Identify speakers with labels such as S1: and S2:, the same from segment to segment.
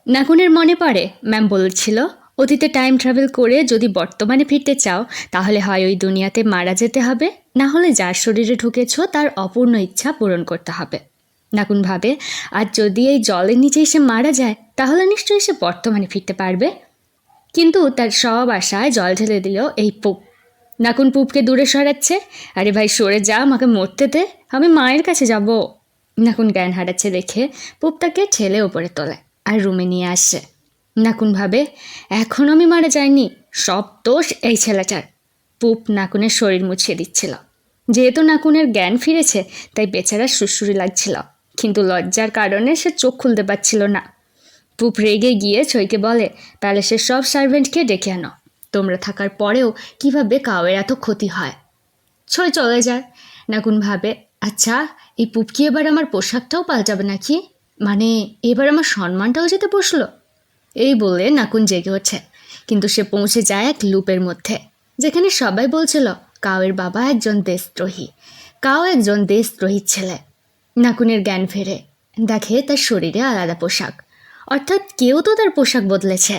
S1: নাকুনের মনে পড়ে ম্যাম বলেছিল অতীতে টাইম ট্রাভেল করে যদি বর্তমানে ফিরতে চাও তাহলে হয় ওই দুনিয়াতে মারা যেতে হবে, না হলে যার শরীরে ঢুকেছ তার অপূর্ণ ইচ্ছা পূরণ করতে হবে। নাকুন ভাবে আর যদি এই জলের নিচে এসে মারা যায় তাহলে নিশ্চয়ই সে বর্তমানে ফিরতে পারবে। কিন্তু তার সব আশায় জল ঢেলে দিল এই পুপ। নাকুন পুপকে দূরে সরাচ্ছে। আরে ভাই সরে যা, আমাকে মরতে দে, আমি মায়ের কাছে যাব। নাকুন জ্ঞান হারাচ্ছে দেখে পুপ তাকে ঠেলে ওপরে তোলে আর রুমে নিয়ে আসে। নাকুন ভাবে এখন আমি মারা যাইনি, সব দোষ এই ছেলেটার। পুপ নাকুনের শরীর মুছিয়ে দিচ্ছিল। যেহেতু নাকুনের জ্ঞান ফিরেছে তাই বেচারা সুরসুরি লাগছিল, কিন্তু লজ্জার কারণে সে চোখ খুলতে পারছিল না। পুপ রেগে গিয়ে ছইকে বলে, প্যালেসের সব সার্ভেন্টকে ডেকে আনো, তোমরা থাকার পরেও কিভাবে কাউয়ের এত ক্ষতি হয়। ছই চলে যায়। নাকুন ভাবে আচ্ছা এই পুপ কি এবার আমার পোশাকটাও পাল্টাবে নাকি, মানে এবার আমার সম্মানটাও যেতে বসলো। এই বলে নাকুন জেগে ওঠে, কিন্তু সে পৌঁছে যায় এক লুপের মধ্যে যেখানে সবাই বলছিল কাউয়ের বাবা একজন দেশদ্রোহী, কাউ একজন দেশদ্রোহীর ছেলে। নাকুনের জ্ঞান ফেরে, দেখে তার শরীরে আলাদা পোশাক, অর্থাৎ কেউ তো তার পোশাক বদলেছে।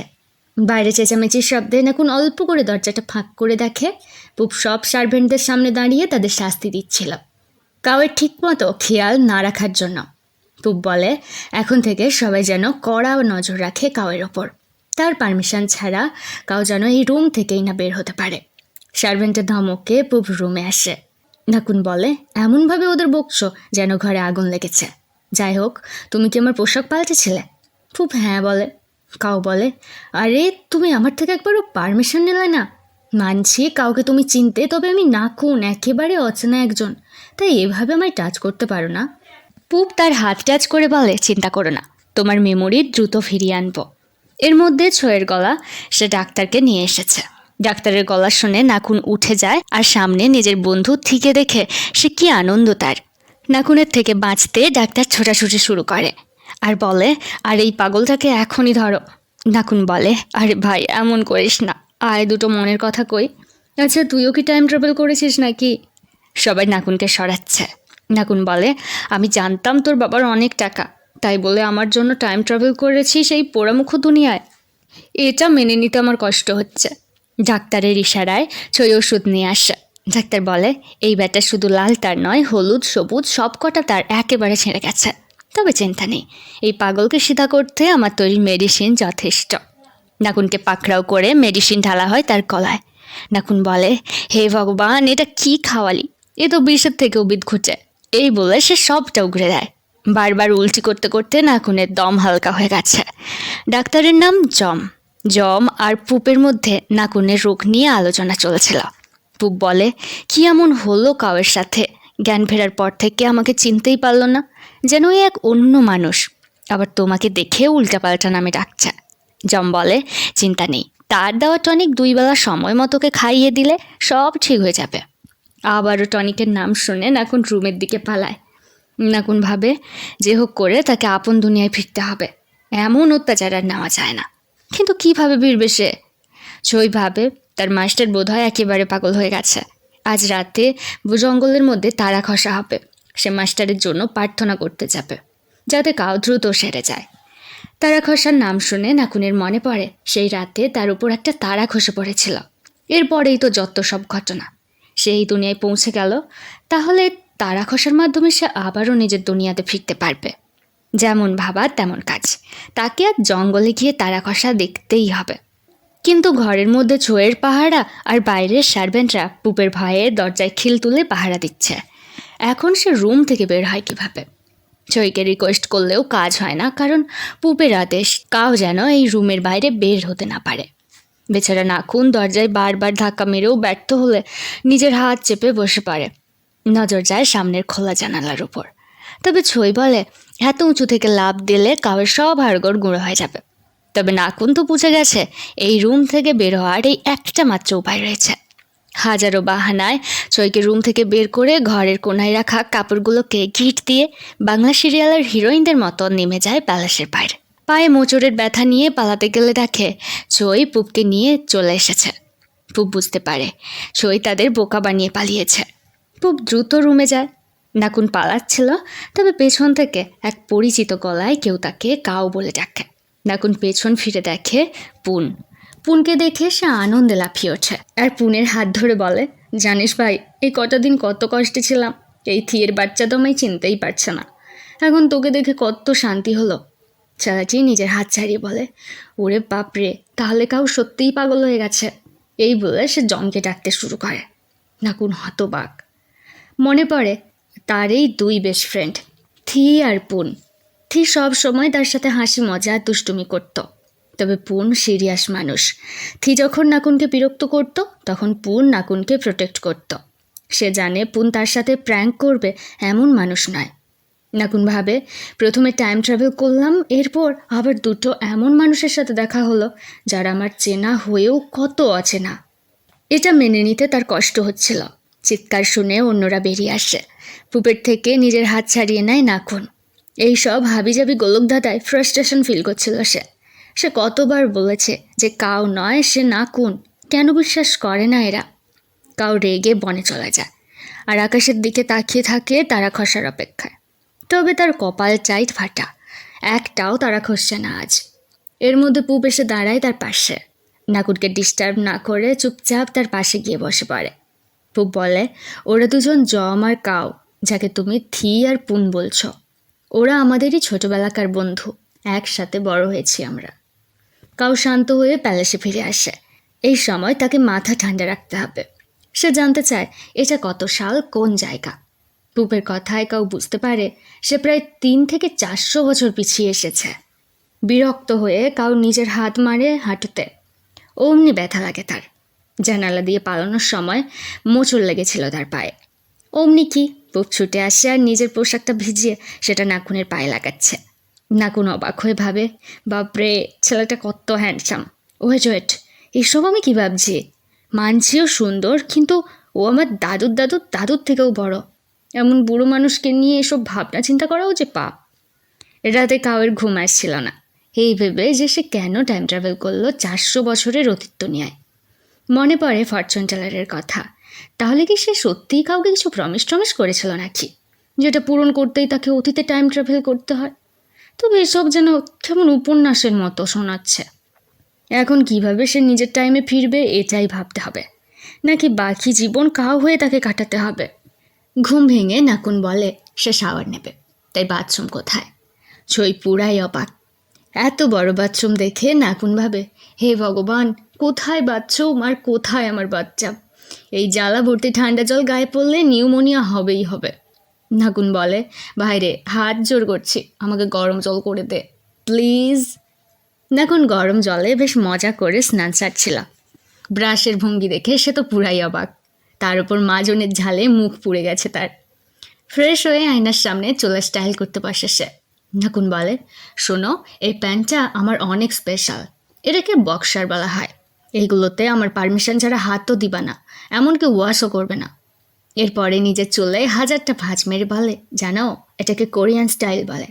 S1: বাইরে চেঁচামেচির শব্দে নাকুন অল্প করে দরজাটা ফাঁক করে দেখে পুপ সব সার্ভেন্টদের সামনে দাঁড়িয়ে তাদের শাস্তি দিচ্ছিল কাউয়ের ঠিকমতো খেয়াল না রাখার জন্য। পুপ বলে এখন থেকে সবাই যেন কড়া নজর রাখে কাউয়ের ওপর, তার পারমিশন ছাড়া কাউ যেন এই রুম থেকেই না বের হতে পারে। সার্ভেন্টের ধমকে পুপ রুমে আসে। নাকুন বলে এমনভাবে ওদের বকছো যেন ঘরে আগুন লেগেছে। যাই হোক, তুমি কি আমার পোশাক পাল্টেছিলে? পুপ হ্যাঁ বলে। কাউ বলে আরে তুমি আমার থেকে একবারও পারমিশন নিলে না। মানছি কাউকে তুমি চিনতে, তবে আমি নাকুন একেবারে অচেনা একজন, তাই এভাবে আমায় টাচ করতে পারো না। পুপ তার হাত টাচ করে বলে চিন্তা করো না, তোমার মেমোরি দ্রুত ফিরিয়ে আনবো। এর মধ্যে ছয়ের গলা সে ডাক্তারকে নিয়ে এসেছে। ডাক্তারের গলা শুনে নাকুন উঠে যায় আর সামনে নিজের বন্ধু থেকে দেখে সে কি আনন্দ তার। নাকুনের থেকে বাঁচতে ডাক্তার ছোটাছুটি শুরু করে আর বলে আর এই পাগলটাকে এখনই ধরো। নাকুন বলে আরে ভাই এমন করিস না, আয় দুটো মনের কথা কই। আচ্ছা তুইও কি টাইম ট্রাভেল করেছিস নাকি? সবাই নাকুনকে সরাচ্ছে। নাকুন বলে আমি জানতাম তোর বাবার অনেক টাকা, তাই বলে আমার জন্য টাইম ট্রাভেল করেছিস এই পোড়ামুখ দুনিয়ায়? এটা মেনে নিতে আমার কষ্ট হচ্ছে। ডাক্তারের ইশারায় ছই ওষুধ নিয়ে আসে। ডাক্তার বলে এই ব্যাটা শুধু লাল তার নয়, হলুদ সবুজ সব কটা তার একেবারে ছেড়ে গেছে, তবে চিন্তা নেই, এই পাগলকে সিধা করতে আমার তৈরি মেডিসিন যথেষ্ট। নাকুনকে পাকড়াও করে মেডিসিন ঢালা হয় তার গলায়। নাকুন বলে হে ভগবান, এটা কি খাওয়ালি, এ তো বিষের থেকেও বিদ ঘুচে। এই বলে সে সবটা উগড়ে দেয়। বারবার উল্টি করতে করতে নাকুনের দম হালকা হয়ে গেছে। ডাক্তারের নাম জম। জম আর পুপের মধ্যে নাকুনের রোগ নিয়ে আলোচনা চলেছিল। পুপ বলে কি এমন হলো কাউয়ের সাথে, জ্ঞান ফেরার পর থেকে আমাকে চিনতেই পারলো না, যেন ওই এক অন্য মানুষ, আবার তোমাকে দেখে উল্টাপাল্টা নামে ডাকছে। জম বলে চিন্তা নেই, তার দেওয়া টনিক 2 বেলা সময় মতোকে খাইয়ে দিলে সব ঠিক হয়ে যাবে। আবারও টনিকের নাম শুনে নাকুন রুমের দিকে পালায়। নাকুন ভাবে যে হোক করে তাকে আপন দুনিয়ায় ফিরতে হবে, এমন অত্যাচার আর নেওয়া যায় না। কিন্তু কিভাবে ফিরবে সে? ছই ভাবে তার মাস্টার বোধহয় একেবারে পাগল হয়ে গেছে। আজ রাতে জঙ্গলের মধ্যে তারা খসা হবে, সে মাস্টারের জন্য প্রার্থনা করতে যাবে যাতে কাউ দ্রুত সেরে যায়। তারা খসার নাম শুনে নাকুনের মনে পড়ে সেই রাতে তার উপর একটা তারা খসে পড়েছিল। এরপরেই তো যত সব ঘটনা। সে এই দুনিয়ায় পৌঁছে গেল, তাহলে তারা খসার মাধ্যমে সে আবারও নিজের দুনিয়াতে ফিরতে পারবে। যেমন ভাবা তেমন কাজ, তাকে আর জঙ্গলে গিয়ে তারা খসা দেখতেই হবে। কিন্তু ঘরের মধ্যে ছয়ের পাহারা আর বাইরের সার্ভেন্টরা পুপের ভয়ে দরজায় খিল তুলে পাহারা দিচ্ছে। এখন সে রুম থেকে বের হয় কিভাবে? ছইকে রিকোয়েস্ট করলেও কাজ হয় না, কারণ পুপের আদেশ কাউ যেন এই রুমের বাইরে বের হতে না পারে। বেচারা নাকুন দরজায় বারবার ধাক্কা মেরেও ব্যর্থ হলে নিজের হাত চেপে বসে পড়ে। নজর যায় সামনের খোলা জানালার উপর। তবে ছই বলে এত উঁচু থেকে লাফ দিলে কাউয়ের সব হাড়গোড় গুঁড়ো হয়ে যাবে। তবে নাকুন তো বুঝে গেছে এই রুম থেকে বের হওয়ার এই একটা মাত্র উপায় রয়েছে। হাজারো বাহানায় ছইকে রুম থেকে বের করে ঘরের কোনায় রাখা কাপড়গুলোকে গিট দিয়ে বাংলা সিরিয়ালের হিরোইনদের মতো নেমে যায় প্যালেসের বাইরে। পায়ে মোচড়ের ব্যথা নিয়ে পালাতে গেলে দেখে ছই পুপকে নিয়ে চলে এসেছে। পুপ বুঝতে পারে ছই তাদের বোকা বানিয়ে পালিয়েছে। পুপ দ্রুত রুমে যায়। নাকুন পালাচ্ছিল, তবে পেছন থেকে এক পরিচিত গলায় কেউ তাকে কাউ বলে ডাকে। নাকুন পেছন ফিরে দেখে পুন। পুনকে দেখে সে আনন্দে লাফিয়ে ওঠে আর পুনের হাত ধরে বলে, জানিস ভাই, এই কটা দিন কত কষ্টে ছিলাম। এই থিয়ের বাচ্চা তো আমায় চিনতেই পারছে না। এখন তোকে দেখে কত শান্তি হলো। ছেলেটি নিজের হাত ছাড়িয়ে বলে, ওরে বাপরে, তাহলে কাউ সত্যিই পাগল হয়ে গেছে। এই বলে সে জমকে ডাকতে শুরু করে। নাকুন হতবাক। মনে পড়ে তার এই দুই বেস্ট ফ্রেন্ড থি আর পুন। থি সব সময় তার সাথে হাসি মজা আর দুষ্টুমি করত, তবে পুন সিরিয়াস মানুষ। থি যখন নাকুনকে বিরক্ত করত তখন পুন নাকুনকে প্রোটেক্ট করত। সে জানে পুন তার সাথে প্র্যাঙ্ক করবে এমন মানুষ নয়। নাকুন ভাবে, প্রথমে টাইম ট্রাভেল করলাম, এরপর আবার দুটো এমন মানুষের সাথে দেখা হলো যারা আমার চেনা হয়েও কত অচেনা। এটা মেনে নিতে তার কষ্ট হচ্ছিল। চিৎকার শুনে অন্যরা বেরিয়ে আসে। পুপের থেকে নিজের হাত ছাড়িয়ে নেয় নাকুন। এইসব হাবিজাবি গোলকধাঁধায় ফ্রাস্ট্রেশন ফিল করছিল সে কতবার বলেছে যে কাউ নয়, সে নাকুন। কেন বিশ্বাস করে না এরা? কাউ রেগে বনে চলে যায় আর আকাশের দিকে তাকিয়ে থাকে তারা খসার অপেক্ষায়। তবে তার কপাল চাই ফাটা, একটাও তারা খসছে না আজ। এর মধ্যে পুপ এসে দাঁড়ায় তার পাশে। নাকুনকে ডিস্টার্ব না করে চুপচাপ তার পাশে গিয়ে বসে পড়ে। পুপ বলে, ওরা দুজন জম আর কাউ, যাকে তুমি থি আর পুন বলছো। ওরা আমাদেরই ছোটবেলাকার বন্ধু, একসাথে বড় হয়েছি আমরা। কাউ শান্ত হয়ে প্যালেসে ফিরে আসে। এই সময় তাকে মাথা ঠান্ডা রাখতে হবে। সে জানতে চায় এটা কত সাল, কোন জায়গা। পুপের কথায় কাউ বুঝতে পারে সে প্রায় 3 থেকে 400 বছর পিছিয়ে এসেছে। বিরক্ত হয়ে কাউ নিজের হাত মারে হাঁটুতে। অমনি ব্যথা লাগে তার। জানালা দিয়ে পালানোর সময় মোচড় লেগেছিল তার পায়ে। অমনি কি পুপ ছুটে আসে আর নিজের পোশাকটা ভিজিয়ে সেটা নাকুনের পায়ে লাগাচ্ছে। নাকুন অবাক হয়ে ভাবে, বাপরে, ছেলেটা কত হ্যান্ডসাম। ওয়েট, এসব আমি কী ভাবছি? মানছিও সুন্দর, কিন্তু ও আমার দাদুর থেকেও বড়। এমন বুড়ো মানুষকে নিয়ে এসব ভাবনা চিন্তা করাও যে পাপ। রাতে কাউয়ের ঘুম আসছিল না, এই ভেবে যে সে কেন টাইম ট্রাভেল করলো 400 বছরের অতীত দুনিয়ায়। মনে পড়ে ফরচুন টেলারের কথা। তাহলে কি সে সত্যিই কাউকে কিছু প্রমিস করেছিল নাকি, যেটা পূরণ করতেই তাকে অতীতে টাইম ট্রাভেল করতে হয়? তবে এসব যেন কেমন উপন্যাসের মতো শোনাচ্ছে। এখন কিভাবে সে নিজের টাইমে ফিরবে এটাই ভাবতে হবে, নাকি বাকি জীবন কাউ হয়ে তাকে কাটাতে হবে। ঘুম ভেঙে নাকুন বলে সে শাওয়ার নেবে, তাই বাথরুম কোথায়? ছই পুরাই অবাক। এত বড় বাথরুম দেখে নাকুন ভাবে, হে ভগবান, কোথায় বাথরুম আর কোথায় আমার বাচ্চা? এই জ্বালা ভর্তি ঠান্ডা জল গায়ে পড়লে নিউমোনিয়া হবেই হবে। নাকুন বলে, ভাইরে, হাত জোর করছি, আমাকে গরম জল করে দে প্লিজ। নাকুন গরম জলে বেশ মজা করে স্নান সারছিল। ব্রাশের ভঙ্গি দেখে সে তো পুরাই অবাক। তার উপর মাজনের ঝালে মুখ পুড়ে গেছে তার। ফ্রেশ হয়ে আয়নার সামনে চুলে স্টাইল করতে বসে সে। নাকুন বলে, শোনো, এই প্যান্টটা আমার অনেক স্পেশাল। এটাকে বক্সার বলা হয়। এইগুলোতে আমার পারমিশন ছাড়া হাতও দিবা না, এমনকি ওয়াশও করবে না। এরপরে নিজের চুলে 1000টা ভাঁজ মেরে বলে, জানো, এটাকে কোরিয়ান স্টাইল বলে।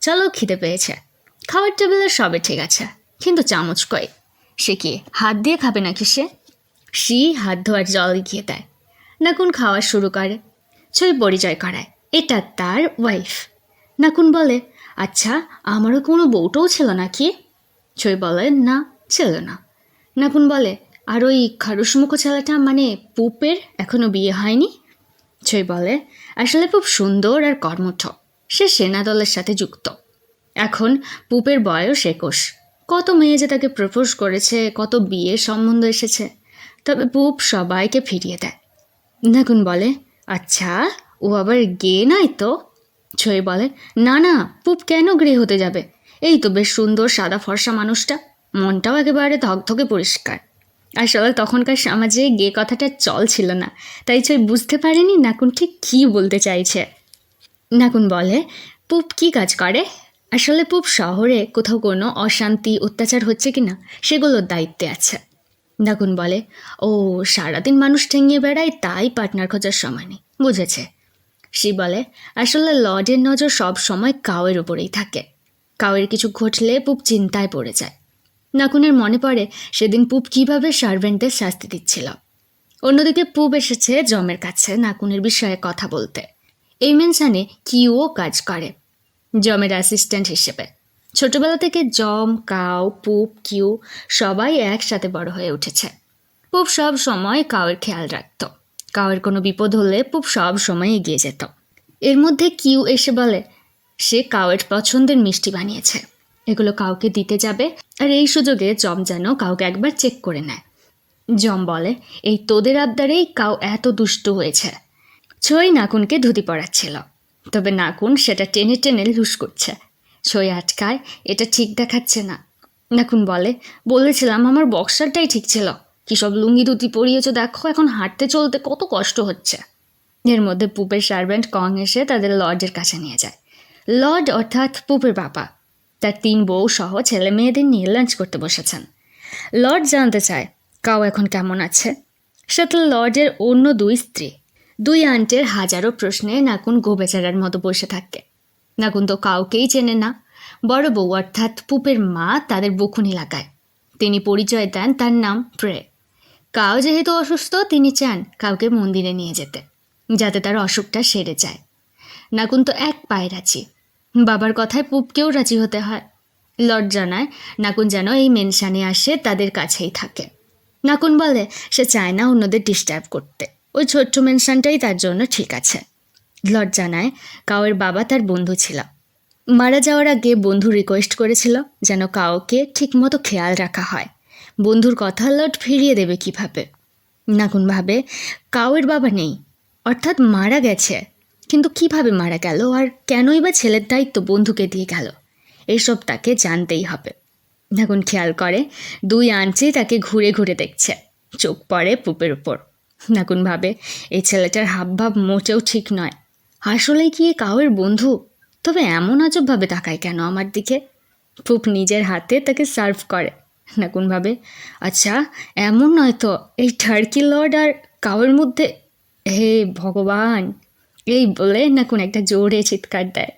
S1: চলো, খিদে পেয়েছে। খাবার টেবিলে সবে ঠিক আছে, কিন্তু চামচ কই? সে কি হাত দিয়ে খাবে নাকি? সে হাত ধোয়ার জল গিয়ে দেয়। নাকুন খাওয়া শুরু করে। ছই পরিচয় করায়, এটা তার ওয়াইফ। নাকুন বলে, আচ্ছা, আমারও কোনো বউটাও ছিল নাকি? ছই বলে, না, ছিল না। নাকুন বলে, আর ওই খারুসমুখ ছেলেটা, মানে পুপের, এখনও বিয়ে হয়নি? ছই বলে, আসলে খুব সুন্দর আর কর্মঠ, সে সেনাদলের সাথে যুক্ত। এখন পুপের বয়স 21। কত মেয়ে যে তাকে প্রপোজ করেছে, কত বিয়ের সম্বন্ধ এসেছে, তবে পুপ সবাইকে ফিরিয়ে দেয়। নাকুন বলে, আচ্ছা, ও আবার গে নয় তো? ছই বলে, না না, পুপ কেন গ্রে হতে যাবে? এই তো বেশ সুন্দর সাদা ফর্সা মানুষটা, মনটাও একেবারে ধকধকে পরিষ্কার। আসলে তখনকার সমাজে গে কথাটা চল ছিল না, তাই ছই বুঝতে পারেনি নাকুন ঠিক কী বলতে চাইছে। নাকুন বলে, পুপ কি কাজ করে? আসলে পুপ শহরে কোথাও কোনো অশান্তি অত্যাচার হচ্ছে কিনা সেগুলোর দায়িত্বে আছে। নাকুন বলে, ও, সারাদিন মানুষ ঠেঙিয়ে বেড়ায়, তাই পার্টনার খোঁজার সময় নেই, বুঝেছে। সে বলে, আসলে লর্ডের নজর সব সময় কাউয়ের উপরেই থাকে। কাউয়ের কিছু ঘটলে পুপ চিন্তায় পড়ে যায়। নাকুনের মনে পড়ে সেদিন পুপ কিভাবে সার্ভেন্টদের শাস্তি দিচ্ছিল। অন্যদিকে পুপ এসেছে জমের কাছে নাকুনের বিষয়ে কথা বলতে। এই মেনশানে কিও কাজ করে জমের অ্যাসিস্ট্যান্ট হিসেবে। ছোটবেলা থেকে জম, কাউ, পুপ, কিউ সবাই একসাথে বড় হয়ে উঠেছে। পুপ সব সময় কাউয়ের খেয়াল রাখত। কাউয়ের কোনো বিপদ হলে পুপ সব সময় এগিয়ে যেত। এর মধ্যে কিউ এসে বলে সে কাউয়ের পছন্দের মিষ্টি বানিয়েছে, এগুলো কাউকে দিতে যাবে, আর এই সুযোগে জম যেন কাউকে একবার চেক করে নেয়। জম বলে এই তোদের আবদারেই কাউ এত দুষ্ট হয়েছে। ছই নাকুনকে ধুতি পরাচ্ছিল, তবে নাকুন সেটা টেনে টেনে লুস করছে। ছই আটকায়, এটা ঠিক দেখাচ্ছে না। নাকুন বলেছিলাম আমার বক্সারটাই ঠিক ছিল, কী সব লুঙ্গি ধুতি পরিয়েছ দেখো, এখন হাঁটতে চলতে কত কষ্ট হচ্ছে। এর মধ্যে পুপের সার্ভেন্ট কং এসে তাদের লর্ডের কাছে নিয়ে যায়। লর্ড অর্থাৎ পুপের বাবা তার 3 বউ সহ ছেলে মেয়েদের নিয়ে লাঞ্চ করতে বসেছেন। লর্ড জানতে চায় কাউ এখন কেমন আছে। সাথে লর্ডের অন্য 2 স্ত্রী, 2 আন্টের হাজারো প্রশ্নে নাকুন গোবেচারার মতো বসে থাকে। নাকুন তো কাউকেই চেনে না। বড় বউ অর্থাৎ পুপের মা তাদের বকুনি লাগায়। তিনি পরিচয় দেন তার নাম প্রে। কাউ যেহেতু অসুস্থ, তিনি চান কাউকে মন্দিরে নিয়ে যেতে, যাতে তার অসুখটা সেরে যায়। নাকুন তো এক পায়ে রাজি। বাবার কথায় পুপকেও রাজি হতে হয়। লর্ড জানায় নাকুন যেন এই মেনশানে আসে, তাদের কাছেই থাকে। নাকুন বলে সে চায় না অন্যদের ডিস্টার্ব করতে, ওই ছোট্ট মেনশানটাই তার জন্য ঠিক আছে। লর্ড জানায় কাউয়ের বাবা তার বন্ধু ছিল। মারা যাওয়ার আগে বন্ধু রিকোয়েস্ট করেছিল যেন কাউকে ঠিকমতো খেয়াল রাখা হয়। বন্ধুর কথা লর্ড ফিরিয়ে দেবে কিভাবে? নাকুন ভাবে কাউয়ের বাবা নেই, অর্থাৎ মারা গেছে, কিন্তু কিভাবে মারা গেল আর কেনই বা ছেলের দায়িত্ব বন্ধুকে দিয়ে গেল, এইসব তাকে জানতেই হবে। নাকুন খেয়াল করে 2 আন্টি তাকে ঘুরে ঘুরে দেখছে। চোখ পড়ে পুপের উপর। নাকুন ভাবে এই ছেলেটার হাবভাব মোটেও ঠিক নয়। আসলেই কি কাউয়ের বন্ধু? তবে এমন আজবভাবে তাকায় কেন আমার দিকে? পুপ নিজের হাতে তাকে সার্ভ করে। নাকুন ভাবে আচ্ছা এমন নয় তো এই টার্কি লর্ড আর কাউয়ের মধ্যে? হে ভগবান! এই বলে নাকুন একটা জোরে চিৎকার দেয়।